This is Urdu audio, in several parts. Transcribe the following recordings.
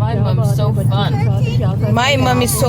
My mom's so fun. My mom is so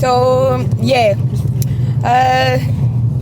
So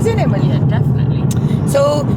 isn't it? Yeah, definitely. So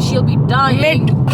she'll be dying.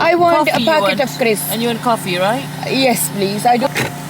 I want a Coffee you packet want? of crisps. And you want coffee, right? Yes please, I do।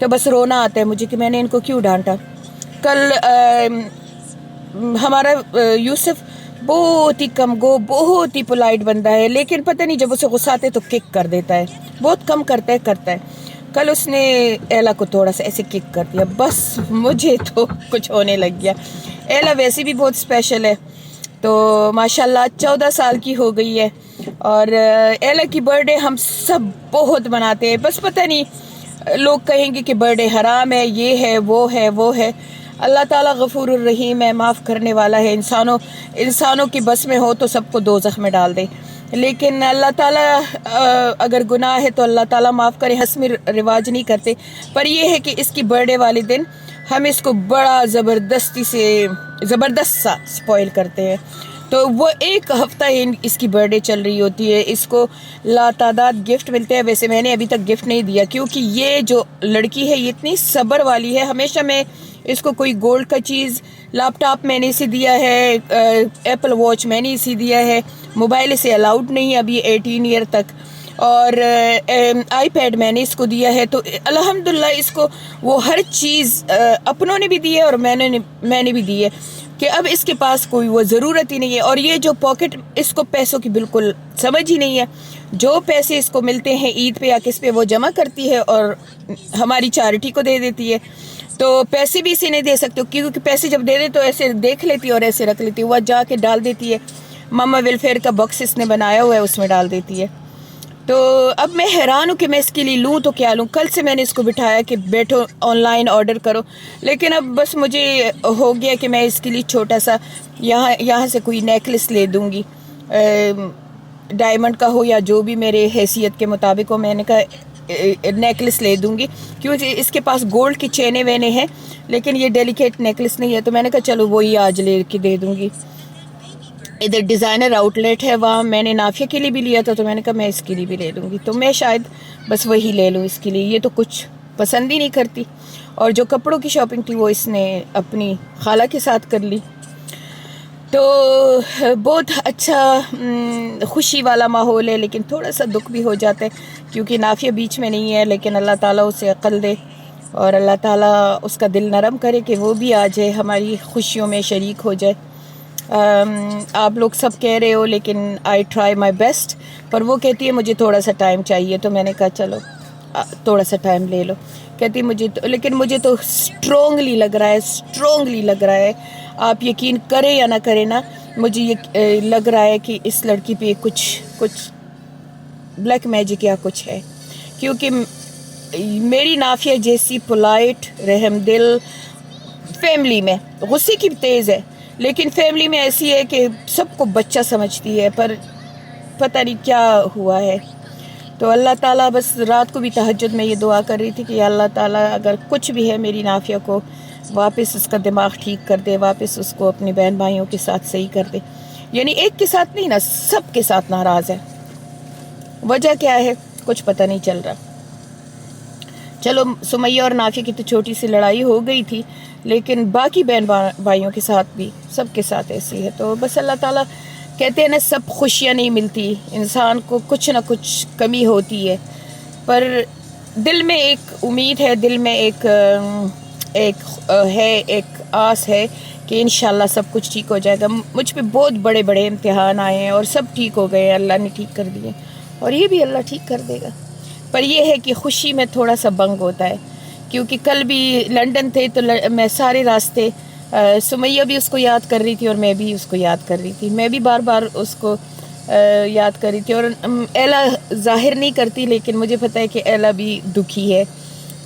تو بس رونا آتا ہے مجھے کہ میں نے ان کو کیوں ڈانٹا. کل ہمارا یوسف بہت ہی کم گو، بہت ہی پولائٹ بندہ ہے، لیکن پتہ نہیں جب اسے غصہ آتے تو کک کر دیتا ہے، بہت کم کرتا ہے. کل اس نے ایلا کو تھوڑا سا ایسے کک کر دیا، بس مجھے تو کچھ ہونے لگ گیا. ایلا ویسے بھی بہت اسپیشل ہے، تو ماشاءاللہ 14 سال کی ہو گئی ہے، اور ایلا کی برتھ ڈے ہم سب بہت مناتے ہیں. بس پتہ نہیں لوگ کہیں گے کہ برتھ ڈے حرام ہے، یہ ہے وہ ہے. اللہ تعالیٰ غفور الرحیم ہے، معاف کرنے والا ہے. انسانوں کی بس میں ہو تو سب کو دوزخ میں ڈال دے، لیکن اللہ تعالیٰ اگر گناہ ہے تو اللہ تعالیٰ معاف کرے. رسمی رواج نہیں کرتے، پر یہ ہے کہ اس کی برتھ ڈے والے دن ہم اس کو بڑا زبردست سا سپوائل کرتے ہیں. تو وہ ایک ہفتہ اس کی برتھ ڈے چل رہی ہوتی ہے، اس کو لاتعداد گفٹ ملتے ہیں. ویسے میں نے ابھی تک گفٹ نہیں دیا، کیونکہ یہ جو لڑکی ہے یہ اتنی صبر والی ہے. ہمیشہ میں اس کو کوئی گولڈ کا چیز، لیپ ٹاپ میں نے اسے دیا ہے، ایپل واچ میں نے اسے دیا ہے، موبائل اسے الاؤڈ نہیں ابھی 18 ایئر تک، اور آئی پیڈ میں نے اس کو دیا ہے. تو الحمدللہ اس کو وہ ہر چیز اپنوں نے بھی دی ہے اور میں نے بھی دی ہے، کہ اب اس کے پاس کوئی وہ ضرورت ہی نہیں ہے. اور یہ جو پاکٹ، اس کو پیسوں کی بالکل سمجھ ہی نہیں ہے. جو پیسے اس کو ملتے ہیں عید پہ یا کس پہ وہ جمع کرتی ہے اور ہماری چیریٹی کو دے دیتی ہے. تو پیسے بھی اسے نہیں دے سکتے، کیونکہ پیسے جب دے دے تو ایسے دیکھ لیتی ہے اور ایسے رکھ لیتی ہے، وہ جا کے ڈال دیتی ہے. ماما ویلفیئر کا باکس اس نے بنایا ہوا ہے، اس میں ڈال دیتی ہے. تو اب میں حیران ہوں کہ میں اس کے لیے لوں تو کیا لوں. کل سے میں نے اس کو بٹھایا کہ بیٹھو آن لائن آرڈر کرو، لیکن اب بس مجھے ہو گیا کہ میں اس کے لیے چھوٹا سا یہاں سے کوئی نیکلس لے دوں گی، ڈائمنڈ کا ہو یا جو بھی میرے حیثیت کے مطابق ہو. میں نے کہا نیکلس لے دوں گی، کیونکہ اس کے پاس گولڈ کی چینیں وینے ہیں، لیکن یہ ڈیلیکیٹ نیکلس نہیں ہے. تو میں نے کہا چلو وہی آج لے کے دے دوں گی. ادھر ڈیزائنر آؤٹ لیٹ ہے، وہاں میں نے نافیہ کے لیے بھی لیا تھا، تو میں نے کہا میں اس کے لیے بھی لے لوں گی. تو میں شاید بس وہی لے لوں اس کے لیے. یہ تو کچھ پسند ہی نہیں کرتی، اور جو کپڑوں کی شاپنگ تھی وہ اس نے اپنی خالہ کے ساتھ کر لی. تو بہت اچھا خوشی والا ماحول ہے، لیکن تھوڑا سا دکھ بھی ہو جاتا ہے کیونکہ نافیہ بیچ میں نہیں ہے. لیکن اللہ تعالیٰ اسے عقل دے اور اللہ تعالیٰ اس کا دل نرم کرے کہ وہ بھی آ جائے، ہماری خوشیوں میں شریک ہو جائے. آپ لوگ سب کہہ رہے ہو، لیکن آئی ٹرائی مائی بیسٹ. پر وہ کہتی ہے مجھے تھوڑا سا ٹائم چاہیے، تو میں نے کہا چلو تھوڑا سا ٹائم لے لو. کہتی لیکن مجھے تو اسٹرانگلی لگ رہا ہے، آپ یقین کریں یا نہ کریں نا، مجھے یہ لگ رہا ہے کہ اس لڑکی پہ کچھ بلیک میجک یا کچھ ہے. کیونکہ میری نافیہ جیسی پولائٹ، رحم دل، فیملی میں غصے کی تیز ہے، لیکن فیملی میں ایسی ہے کہ سب کو بچہ سمجھتی ہے. پر پتہ نہیں کیا ہوا ہے. تو اللہ تعالیٰ، بس رات کو بھی تہجد میں یہ دعا کر رہی تھی کہ اللہ تعالیٰ اگر کچھ بھی ہے میری نافیہ کو واپس اس کا دماغ ٹھیک کر دے، واپس اس کو اپنی بہن بھائیوں کے ساتھ صحیح کر دے. یعنی ایک کے ساتھ نہیں نا، سب کے ساتھ ناراض ہے. وجہ کیا ہے کچھ پتہ نہیں چل رہا. چلو سمیہ اور نافیہ کی تو چھوٹی سی لڑائی ہو گئی تھی، لیکن باقی بہن بھائیوں کے ساتھ بھی سب کے ساتھ ایسی ہے. تو بس اللہ تعالیٰ کہتے ہیں نا، سب خوشیاں نہیں ملتی، انسان کو کچھ نہ کچھ کمی ہوتی ہے. پر دل میں ایک امید ہے، دل میں ایک آس ہے کہ انشاءاللہ سب کچھ ٹھیک ہو جائے گا. مجھ پہ بہت بڑے بڑے امتحان آئے ہیں اور سب ٹھیک ہو گئے، اللہ نے ٹھیک کر دیے، اور یہ بھی اللہ ٹھیک کر دے گا. پر یہ ہے کہ خوشی میں تھوڑا سا بنگ ہوتا ہے، کیونکہ کل بھی لنڈن تھے تو میں سارے راستے سمیہ بھی اس کو یاد کر رہی تھی اور میں بھی اس کو یاد کر رہی تھی. میں بھی بار بار اس کو یاد کر رہی تھی. اور ایلا ظاہر نہیں کرتی، لیکن مجھے پتہ ہے کہ ایلا بھی دکھی ہے،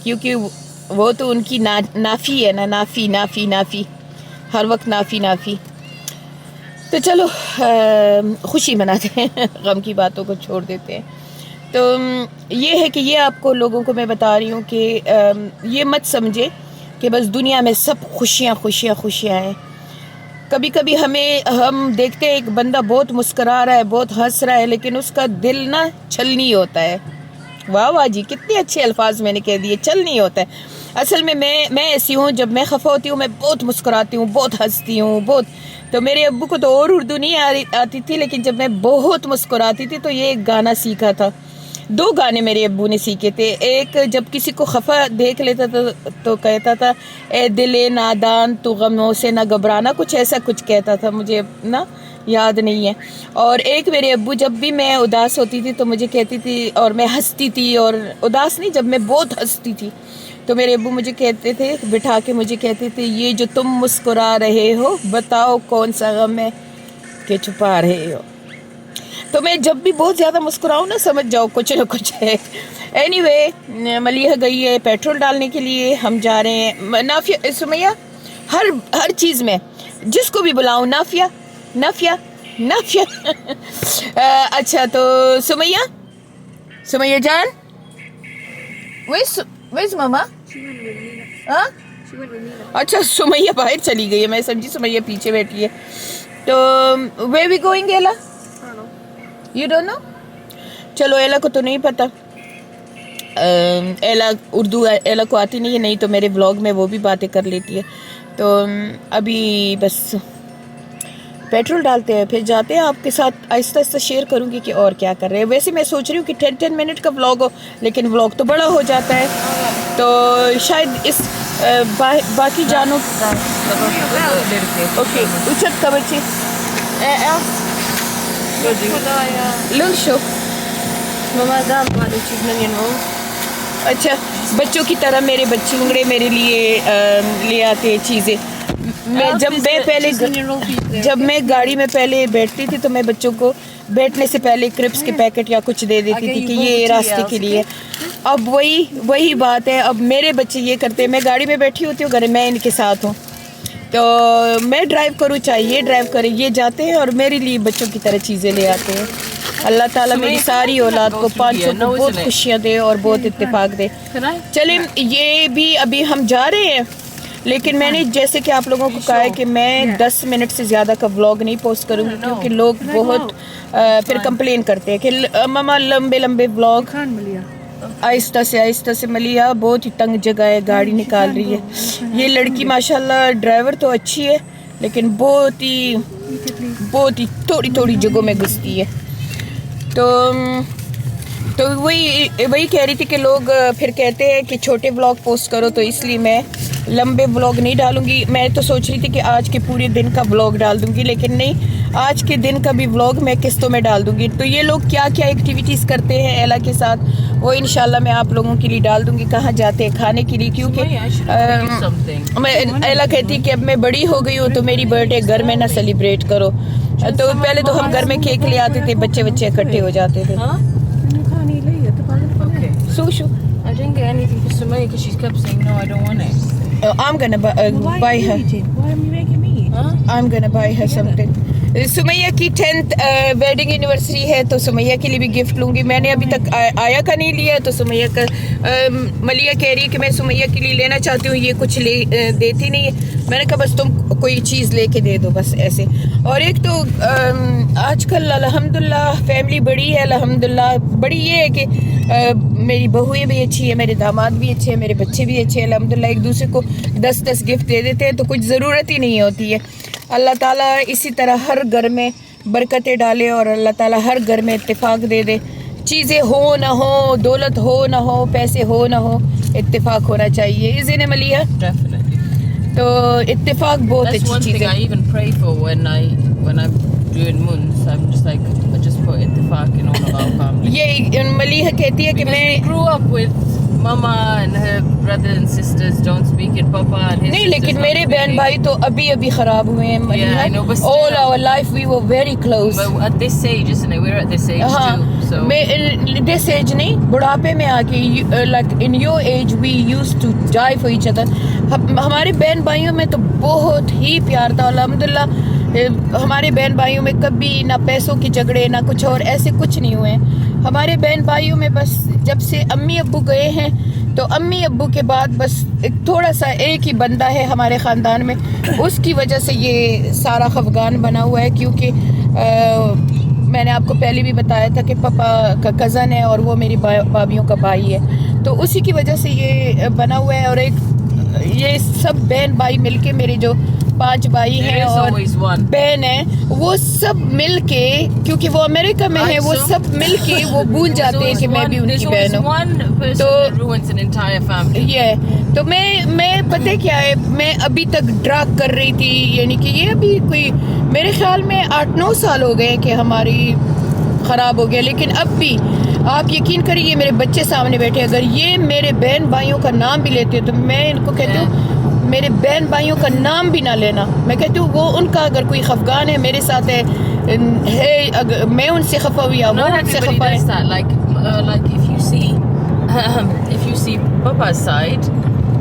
کیونکہ وہ تو ان کی نافی ہے نا، نافی ہر وقت نافی. تو چلو خوشی مناتے ہیں، غم کی باتوں کو چھوڑ دیتے ہیں. تو یہ ہے کہ یہ آپ کو لوگوں کو میں بتا رہی ہوں کہ یہ مت سمجھے کہ بس دنیا میں سب خوشیاں ہیں. کبھی کبھی ہم دیکھتے ہیں ایک بندہ بہت مسکرا رہا ہے، بہت ہنس رہا ہے، لیکن اس کا دل نا چھلنی ہوتا ہے. واہ جی، کتنے اچھے الفاظ میں نے کہہ دیے، چھلنی ہوتا ہے. اصل میں ایسی ہوں، جب میں خفا ہوتی ہوں میں بہت مسکراتی ہوں، بہت ہنستی ہوں، بہت. تو میرے ابو کو تو اور اردو نہیں آتی تھی، لیکن جب میں بہت مسکراتی تھی تو یہ ایک گانا سیکھا تھا. دو گانے میرے ابو نے سیکھے تھے. ایک جب کسی کو خفا دیکھ لیتا تھا تو کہتا تھا اے دل نادان تو غموں سے نہ گھبرانا, کچھ ایسا کچھ کہتا تھا, مجھے نا یاد نہیں ہے. اور ایک میرے ابو جب بھی میں اداس ہوتی تھی تو مجھے کہتی تھی, اور میں ہنستی تھی, اور اداس نہیں, جب میں بہت ہنستی تھی تو میرے ابو مجھے کہتے تھے, بٹھا کے مجھے کہتے تھے, یہ جو تم مسکرا رہے ہو بتاؤ کون سا غم ہے کہ چھپا رہے ہو. تو میں جب بھی بہت زیادہ مسکراؤں نا سمجھ جاؤ کچھ نہ کچھ ہے. اینی وے ملیحہ گئی ہے پیٹرول ڈالنے کے لیے, ہم جا رہے ہیں. نافیہ سمیہ ہر چیز میں جس کو بھی بلاؤں نافیہ نافیہ نافیہ. اچھا تو سمیہ جان ویز ماما, اچھا سمیہ باہر چلی گئی ہے, میں سمجھی سمیہ پیچھے بیٹھی ہے. تو where we going Ella, you don't know. چلو ایلا کو تو نہیں پتا, ایلا اردو ایلا کو آتی نہیں ہے, نہیں تو میرے بلاگ میں وہ بھی باتیں کر لیتی ہے. تو ابھی بس پیٹرول ڈالتے ہیں پھر جاتے ہیں. آپ کے ساتھ آہستہ آہستہ شیئر کروں گی کہ اور کیا کر رہے ہیں. ویسے میں سوچ رہی ہوں کہ 10 منٹ کا ولاگ ہو, لیکن ولاگ تو بڑا ہو جاتا ہے, تو شاید اس باقی جانوں اوکے اچھت کا بچے لوگ شو اچھا بچوں کی طرح میرے بچے انگڑے میرے لیے لے آتے چیزیں. میں جب میں گاڑی میں پہلے بیٹھتی تھی تو میں بچوں کو بیٹھنے سے پہلے کرپس کے پیکٹ یا کچھ دے دیتی تھی کہ یہ راستے کے لیے. اب وہی بات ہے, اب میرے بچے یہ کرتے ہیں, میں گاڑی میں بیٹھی ہوتی ہوں, گھر میں ان کے ساتھ ہوں, تو میں ڈرائیو کروں چاہے یہ ڈرائیو کرے, یہ جاتے ہیں اور میرے لیے بچوں کی طرح چیزیں لے آتے ہیں. اللہ تعالیٰ میری ساری اولاد کو 500 کو بہت خوشیاں دے اور بہت اتفاق دے. چلیں یہ بھی ابھی ہم جا رہے ہیں, لیکن میں نے جیسے کہ آپ لوگوں کو کہا ہے کہ میں 10 منٹ سے زیادہ کا ولاگ نہیں پوسٹ کروں گی, کیونکہ لوگ بہت پھر کمپلین کرتے ہیں کہ ماما لمبے ولاگ. آہستہ سے ملیحہ بہت ہی تنگ جگہ ہے, گاڑی نکال رہی ہے. یہ لڑکی ماشاءاللہ ڈرائیور تو اچھی ہے, لیکن بہت ہی تھوڑی جگہوں میں گھستی ہے. تو وہی کہہ رہی تھی کہ لوگ پھر کہتے ہیں کہ چھوٹے ولاگ پوسٹ کرو, تو اس لیے میں لمبے ولاگ نہیں ڈالوں گی. میں تو سوچ رہی تھی کہ آج کے پورے دن کا ولاگ ڈال دوں گی, لیکن نہیں, آج کے دن کا بھی ولاگ میں قسطوں میں ڈال دوں گی. تو یہ لوگ کیا ایکٹیویٹیز کرتے ہیں ایلا کے ساتھ, وہ انشاءاللہ میں آپ لوگوں کے لیے ڈال دوں گی. کہاں جاتے ہیں کھانے کے لیے, کیونکہ میں ایلا کہتی کہ اب میں بڑی ہو گئی ہوں تو میری برتھ ڈے گھر میں نہ سیلیبریٹ کرو. تو پہلے تو ہم گھر میں کیک لے آتے تھے, بچے اکٹھے ہو جاتے تھے. Sushi. I didn't get anything for Sumaya because she kept saying no, I don't want it. I'm gonna buy her. Why are you making me? Huh? I'm gonna buy her something. Sumaiya کی 10th ویڈنگ اینیورسری ہے, تو سمیہ کے لیے بھی گفٹ لوں گی. میں نے ابھی تک آیا کا نہیں لیا, تو سمیہ کا ملیحہ کہہ رہی ہے کہ میں سمیہ کے لیے لینا چاہتی ہوں, یہ کچھ دیتی نہیں ہے. میں نے کہا بس تم کوئی چیز لے کے دے دو بس ایسے. اور ایک تو آج کل الحمدللہ فیملی بڑی ہے, الحمدللہ بڑی یہ ہے کہ میری بہویں بھی اچھی ہے, میرے داماد بھی اچھے ہیں, میرے بچے بھی اچھے ہیں الحمدللہ. ایک دوسرے کو 10 گفٹ دے دیتے ہیں, تو کچھ ضرورت ہی نہیں ہوتی ہے. اللہ تعالیٰ اسی طرح ہر گھر میں برکتیں ڈالے, اور اللہ تعالیٰ ہر گھر میں اتفاق دے دے. چیزیں ہو نہ ہو, دولت ہو نہ ہو, پیسے ہو نہ ہو, اتفاق ہونا چاہیے. اسی نے ملیحہ تو اتفاق بہت اچھی چیز ہے. I even pray for when I'm doing months. I'm just like, I just put اتفاق in all of our family. یہ ملیحہ کہتی ہے کہ میں grew up with Mama and her brothers and sisters don't speak it, Papa and his نہیں, لیکن میرے بہن بھائی تو ابھی خراب ہوئے ہیں. Yeah, I know, but all our life we were very close. But at this age, isn't it? We're at this age too. So this age نہیں, بڑھاپے میں آ کے like in your age we used to die for each other. ہمارے بہن بھائیوں میں تو بہت ہی پیار تھا الحمدللہ. ہمارے بہن بھائیوں میں کبھی نہ پیسوں کے جھگڑے نہ کچھ اور ایسے کچھ نہیں ہوئے. ہمارے بہن بھائیوں میں بس جب سے امی ابو گئے ہیں, تو امی ابو کے بعد بس تھوڑا سا ایک ہی بندہ ہے ہمارے خاندان میں. اس کی وجہ سے یہ سارا خفگان بنا ہوا ہے, کیونکہ میں نے آپ کو پہلے بھی بتایا تھا کہ پاپا کا کزن ہے اور وہ میری بھابھیوں کا بھائی ہے, تو اسی کی وجہ سے یہ بنا ہوا ہے. اور ایک یہ سب بہن بھائی مل کے میرے جو 5 بھائی There ہیں is اور always one. بہن ہے, وہ سب مل کے, کیونکہ وہ امریکہ میں ہے, وہ سب مل کے وہ بھول جاتے ہیں کہ میں بھی ان کی بہن ہوں. one person تو that ruins an entire family. یہ تو میں پتہ کیا ہے, میں ابھی تک ڈراگ کر رہی تھی, یعنی کہ یہ ابھی کوئی میرے خیال میں 8-9 سال ہو گئے کہ ہماری خراب ہو گیا, لیکن اب بھی آپ یقین کریے میرے بچے سامنے بیٹھے, اگر یہ میرے بہن بھائیوں کا نام بھی لیتے تو میں ان کو کہتی ہوں میرے بہن بھائیوں کا نام بھی نہ لینا. میں کہتی ہوں وہ ان کا اگر کوئی خفگان ہے میرے ساتھ ہے, اگر میں ان سے خفا ہوئی, وہ Not ان سے everybody خفا ہے. does that. Like if you see Papa's side,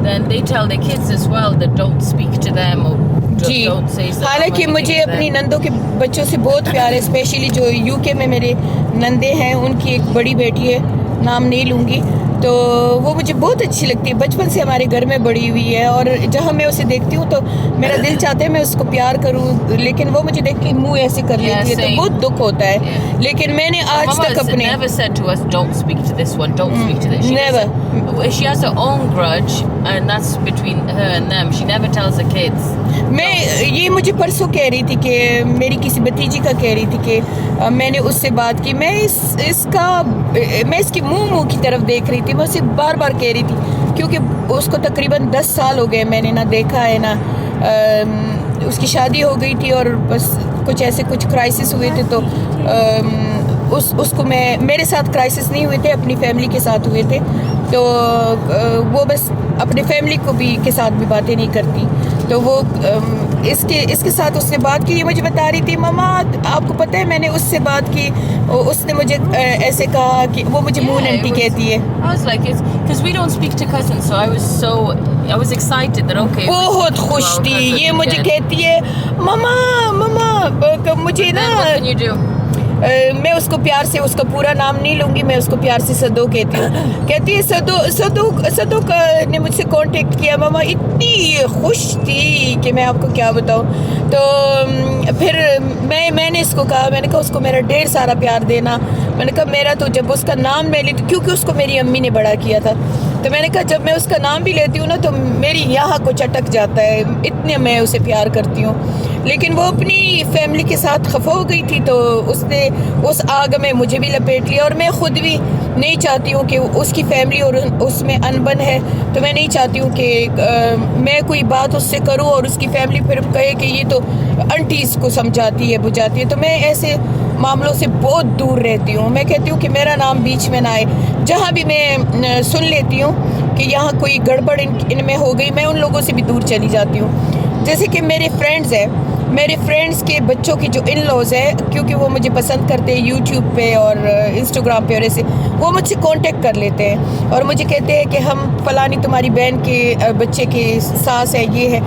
then they tell their kids as well that don't speak to them or G, don't say something. حالانکہ مجھے اپنی نندوں کے بچوں سے بہت پیار ہے, اسپیشلی جو یو کے میں میرے نندے ہیں, ان کی ایک بڑی بیٹی ہے, نام نہیں لوں گی, تو وہ مجھے بہت اچھی لگتی ہے, بچپن سے ہمارے گھر میں بڑی ہوئی ہے, اور جہاں میں اسے دیکھتی ہوں تو میرا دل چاہتا ہے میں اس کو پیار کروں, لیکن وہ مجھے دیکھ کے منہ ایسے کر لیتی ہے تو بہت دکھ ہوتا ہے. لیکن میں نے آج تک اپنے never said to us don't speak to this one, don't speak to this. She has her own grudge and that's between her and them. She never tells her kids. میں یہ مجھے پرسوں کہہ رہی تھی کہ میری کسی بھتیجی کا کہہ رہی تھی کہ میں نے اس سے بات کی, میں اس کی منہ کی طرف دیکھ رہی تھی, میں اسے بار بار کہہ رہی تھی, کیونکہ اس کو تقریباً 10 سال ہو گئے میں نے نہ دیکھا ہے نہ اس کی شادی ہو گئی تھی, اور بس کچھ کرائسس ہوئے تھے, تو اس کو میرے ساتھ کرائسس نہیں ہوئے تھے, اپنی فیملی کے ساتھ ہوئے تھے, تو وہ بس اپنے فیملی کو بھی کے ساتھ بھی باتیں نہیں کرتی, تو وہ اس کے ساتھ اس نے بات کی. یہ مجھے بتا رہی تھی ماما آپ کو پتہ ہے میں نے اس سے بات کی, اس نے مجھے ایسے کہا کہ وہ مجھے مون انٹی کہتی ہے. I was like it's because we don't speak to cousins, so I was excited that okay. بہت خوش تھی, یہ مجھے کہتی ہے ماما مجھے نا, what can you do? میں اس کو پیار سے, اس کا پورا نام نہیں لوں گی, میں اس کو پیار سے صدو کہتی ہوں. کہتی ہے صدو نے مجھ سے کانٹیکٹ کیا, ماما اتنی خوش تھی کہ میں آپ کو کیا بتاؤں. تو پھر میں نے اس کو کہا, میں نے کہا اس کو میرا ڈھیر سارا پیار دینا. میں نے کہا میرا تو جب اس کا نام میں لیتی, کیونکہ اس کو میری امی نے بڑا کیا تھا, تو میں نے کہا جب میں اس کا نام بھی لیتی ہوں نا تو میری یہاں کو چٹک جاتا ہے, اتنے میں اسے پیار کرتی ہوں. لیکن وہ اپنی فیملی کے ساتھ خفا ہو گئی تھی, تو اس نے اس آگ میں مجھے بھی لپیٹ لیا, اور میں خود بھی نہیں چاہتی ہوں کہ اس کی فیملی اور اس میں انبن ہے, تو میں نہیں چاہتی ہوں کہ میں کوئی بات اس سے کروں اور اس کی فیملی پھر کہے کہ یہ تو انٹیز کو سمجھاتی ہے بجھاتی ہے. تو میں ایسے معاملوں سے بہت دور رہتی ہوں. میں کہتی ہوں کہ میرا نام بیچ میں نہ آئے. جہاں بھی میں سن لیتی ہوں کہ یہاں کوئی گڑبڑ ان میں ہو گئی, میں ان لوگوں سے بھی دور چلی جاتی ہوں. جیسے کہ میرے فرینڈز ہیں, میرے فرینڈز کے بچوں کی جو ان لوز ہے, کیونکہ وہ مجھے پسند کرتے ہیں یوٹیوب پہ اور انسٹاگرام پہ, اور ایسے وہ مجھ سے کانٹیکٹ کر لیتے ہیں اور مجھے کہتے ہیں کہ ہم فلانی تمہاری بہن کے بچے کی ساس ہے, یہ ہے.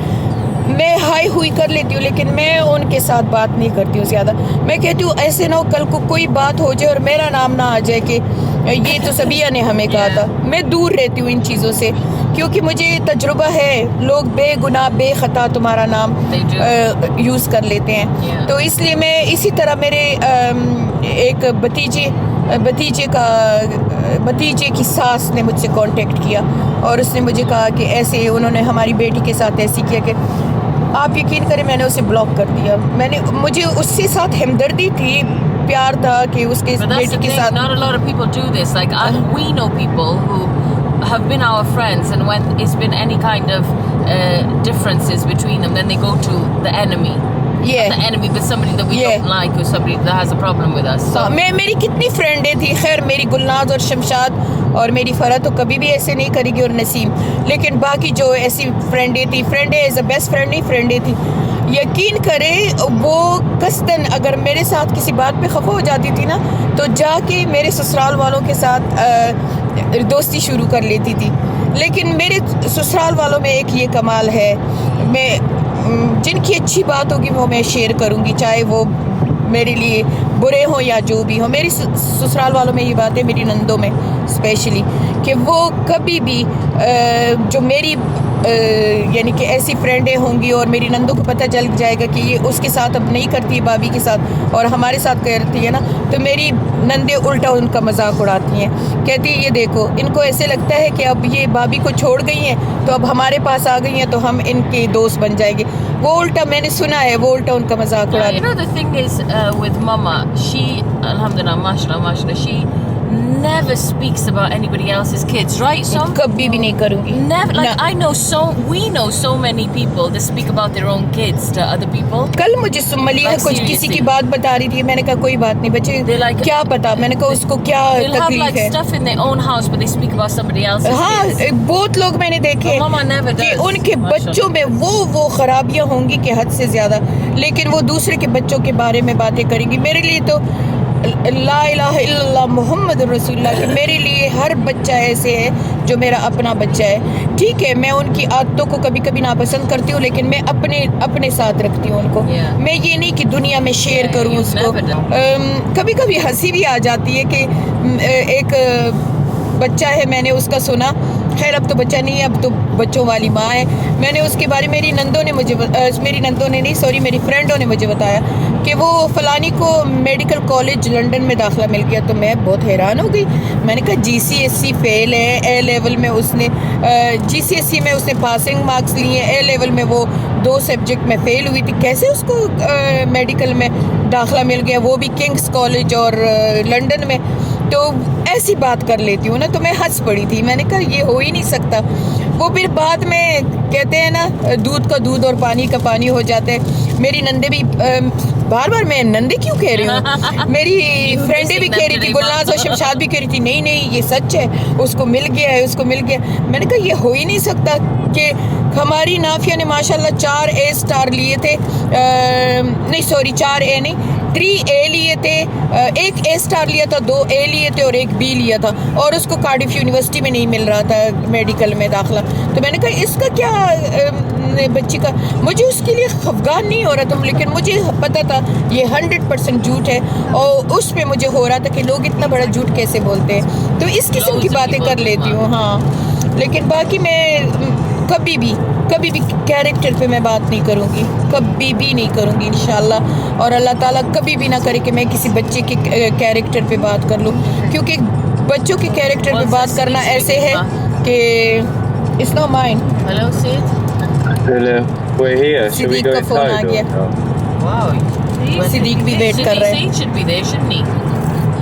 میں ہائی ہوئی کر لیتی ہوں, لیکن میں ان کے ساتھ بات نہیں کرتی ہوں زیادہ. میں کہتی ہوں ایسے نہ ہو کل کو کوئی بات ہو جائے اور میرا نام نہ آ جائے کہ یہ تو سبیہ نے ہمیں کہا تھا. میں دور رہتی ہوں ان چیزوں سے, کیونکہ مجھے تجربہ ہے لوگ بے گناہ بے خطا تمہارا نام یوز کر لیتے ہیں. تو اس لیے میں اسی طرح میرے ایک بھتیجے کی ساس نے مجھ سے کانٹیکٹ کیا, اور اس نے مجھے کہا کہ ایسے انہوں نے ہماری بیٹی کے ساتھ ایسی کیا کہ آپ یقین کریں میں نے اسے بلاک کر دیا. مجھے اس کے ساتھ ہمدردی تھی, پیار تھا کہ اس کے بیٹی کے ساتھ. Not a lot of people do this. Like we know people who have been our friends, and when it's been any kind of differences between them, then they go to the enemy. Yeah. The enemy with somebody that we don't like, or somebody that has a problem with us. So میری کتنی فرینڈیں تھی, خیر میری گلناز اور شمشاد اور میری فرح تو کبھی بھی ایسے نہیں کرے گی, اور نسیم, لیکن باقی جو ایسی فرینڈیں تھی, فرینڈیں ایز اے بیسٹ فرینڈ نہیں, فرینڈیں تھی, یقین کریں وہ قصدن اگر میرے ساتھ کسی بات پہ خفا ہو جاتی تھی نا تو جا کے میرے سسرال والوں کے ساتھ دوستی شروع کر لیتی تھی. لیکن میرے سسرال والوں میں ایک یہ کمال ہے, میں جن کی اچھی بات ہوگی وہ میں شیئر کروں گی, چاہے وہ میرے لیے برے ہوں یا جو بھی ہوں. میری سسرال والوں میں یہ بات ہے, میری نندوں میں اسپیشلی, کہ وہ کبھی بھی جو میری یعنی کہ ایسی فرینڈیں ہوں گی اور میری نندوں کو پتہ چل جائے گا کہ یہ اس کے ساتھ اب نہیں کرتی ہے بھابھی کے ساتھ اور ہمارے ساتھ کرتی ہے نا, تو میری نندیں الٹا ان کا مذاق اڑاتی ہیں, کہتی ہے یہ دیکھو ان کو ایسے لگتا ہے کہ اب یہ بھابھی کو چھوڑ گئی ہیں تو اب ہمارے پاس آ گئی ہیں تو ہم ان کے دوست بن جائیں گے. وہ الٹا میں نے سنا ہے وہ الٹا ان کا مذاق اڑاتی You know the thing is with Mama, she alhamdulillah mashallah she never speaks about anybody else's kids, right? So کبھی بھی نہیں کروں گی. never, like I know we know so many people that speak about their own kids to other people. کل مجھے ملیحہ Like, کچھ کسی seriously. کی بات بتا رہی تھی, میں نے کہا کوئی بات نہیں بچے They're like- کیا پتا, میں نے کہا اس کو کیا They'll have تکلیف like ہے. stuff in their own house but they speak about somebody else's ہاں kids. بہت لوگ میں نے دیکھے But Mama never کہ does. ان کے Mashallah. بچوں میں وہ خرابیاں ہوں گی کہ حد سے زیادہ, لیکن وہ دوسرے کے بچوں کے بارے میں باتیں کریں گی. میرے لیے تو لا الہ الا اللہ محمد رسول اللہ, کہ میرے لیے ہر بچہ ایسے ہے جو میرا اپنا بچہ ہے. ٹھیک ہے میں ان کی عادتوں کو کبھی کبھی ناپسند کرتی ہوں لیکن میں اپنے ساتھ رکھتی ہوں ان کو. Yeah. میں یہ نہیں کہ دنیا میں شیئر Yeah, کروں you've اس کو. never done. کبھی کبھی ہنسی بھی آ جاتی ہے کہ ایک بچہ ہے, میں نے اس کا سنا, خیر اب تو بچہ نہیں ہے, اب تو بچوں والی ماں ہے. میں نے اس کے بارے میری نندوں نے نہیں سوری میری فرینڈوں نے مجھے بتایا کہ وہ فلانی کو میڈیکل کالج لنڈن میں داخلہ مل گیا. تو میں بہت حیران ہو گئی. میں نے کہا GCSE فیل ہے, اے لیول میں اس نے GCSE میں اس نے پاسنگ مارکس لیے ہیں, اے لیول میں وہ 2 سبجیکٹ میں فیل ہوئی تھی, کیسے اس کو میڈیکل میں داخلہ مل گیا, وہ بھی کنگس کالج اور لنڈن میں. تو ایسی بات کر لیتی ہوں نا, تو میں ہنس پڑی تھی. میں نے کہا یہ ہو ہی نہیں سکتا. وہ پھر بعد میں کہتے ہیں نا دودھ کا دودھ اور پانی کا پانی ہو جاتا ہے. میری نندے بھی بار بار میں نندے کیوں کہہ رہی ہوں, میری فرینڈیں بھی کہہ رہی تھی, گلناز اور شمشاد بھی کہہ رہی تھی نہیں یہ سچ ہے, اس کو مل گیا ہے, اس کو مل گیا. میں نے کہا یہ ہو ہی نہیں سکتا کہ ہماری نافیہ نے ماشاءاللہ 4 A اسٹار لیے تھے, نہیں سوری 4 A نہیں 3 A لیے تھے, 1 A اسٹار لیا تھا, 2 A لیے تھے اور 1 B لیا تھا, اور اس کو کارڈف یونیورسٹی میں نہیں مل رہا تھا میڈیکل میں داخلہ. تو میں نے کہا اس کا کیا بچی کا, مجھے اس کے لیے خفگان نہیں ہو رہا تھا لیکن مجھے پتا تھا یہ 100% جھوٹ ہے, اور اس پہ مجھے ہو رہا تھا کہ لوگ اتنا بڑا جھوٹ کیسے بولتے ہیں. تو اس قسم کی باتیں کر لیتی ہوں. ہاں لیکن باقی میں کبھی بھی کیریکٹر پہ میں بات نہیں کروں گی, کبھی بھی نہیں کروں گی انشاءاللہ. اور اللہ تعالیٰ کبھی بھی نہ کرے کہ میں کسی بچے کے کیریکٹر پہ بات کر لوں, کیونکہ بچوں کے کیریکٹر پہ بات کرنا ایسے ہے کہ it's not mine. Hello Sid. Hello, we're here. Should we Siddique go کا فون آ inside? گیا. Wow. صدیق بھی ویٹ کر رہا ہے. Sid should be there, shouldn't he?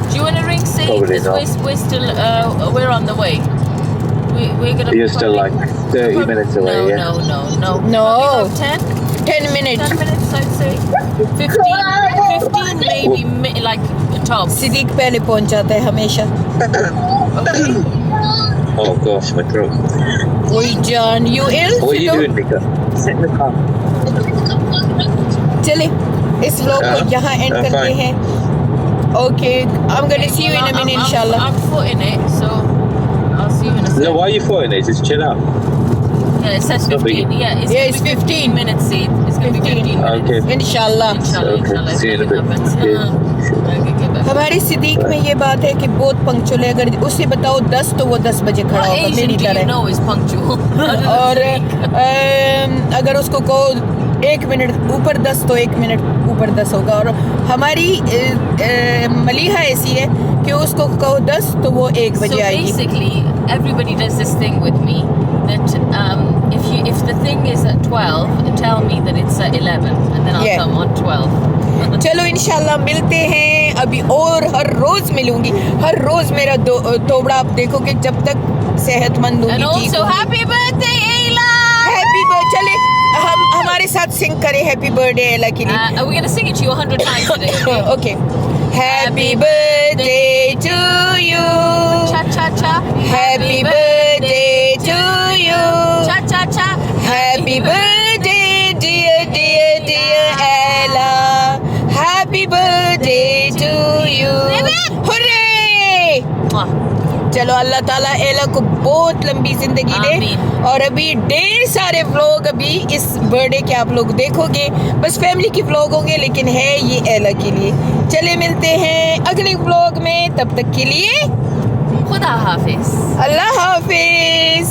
Do you want to ring Sid? Probably Because not. we're still we're on the way. We're gonna. You're still like 30 minutes away, yeah? No. No. Probably about 10 minutes. 10 minutes, I'd say. 15 maybe, like top. صدیق پہلے پہنچ جاتا ہے ہمیشہ. Oh gosh, my throat. وہی جان یو ایل. What are you doing, Mika? Sit in the car. چلے اس vlog کو یہاں اینڈ I'm کرتے fine. ہیں. Okay I'm gonna see you in a minute انشاءاللہ. I'm footing it, so I'll see you in a second. No, why are you footing it? Just chill out. Yeah, it says 15. Yeah, Yeah, it's it's 15 15 minutes, Sid. It's going to be 15 minutes. Okay. انشاءاللہ. Inshallah, Okay, inshallah. see you in a bit. Happens. Okay, bye. ہمارے صدیق میں یہ بات ہے کہ بہت پنکچول ہے. اگر اسے بتاؤ 10 تو وہ 10 بجے کھڑا What ہوگا Asian میری do you طرح. know is punctual? اور اگر اس کو کہو 1 منٹ اوپر 10 تو 1 منٹ اوپر 10 ہوگا. اور ہماری ملیحہ ایسی ہے کہ اس کو کہو 10 تو وہ 1 So بجے آئے گی. basically, everybody does this thing with me that if the thing is at 12, tell me that it's at 11, and then I'll Yeah. come on 12. چلو انشاءاللہ ملتے ہیں ابھی, اور ہر روز ملوں گی, ہر روز میرا توبڑا آپ دیکھو کہ جب تک صحت مند And ہوگی. also, happy birthday, Ayla! Happy birth چلے ہم ہمارے ساتھ سنگ کریں ہیپی برتھ ڈے ایلا کے لیے. Are we going to sing it to you 100 times today? Okay? Okay. Happy birthday to you, Cha cha cha. Happy birthday to you, Cha cha cha. Happy birthday dear Ella, happy birthday to you. Hooray. Mwah. چلو اللہ تعالیٰ ایلا کو بہت لمبی زندگی دے. آمین. اور ابھی ڈھیر سارے ولاگ ابھی اس برتھ ڈے کے آپ لوگ دیکھو گے, بس فیملی کی ولاگ ہوں گے لیکن ہے یہ ایلا کے لیے. چلے ملتے ہیں اگلے ولاگ میں, تب تک کے لیے Khuda Hafiz. اللہ حافظ.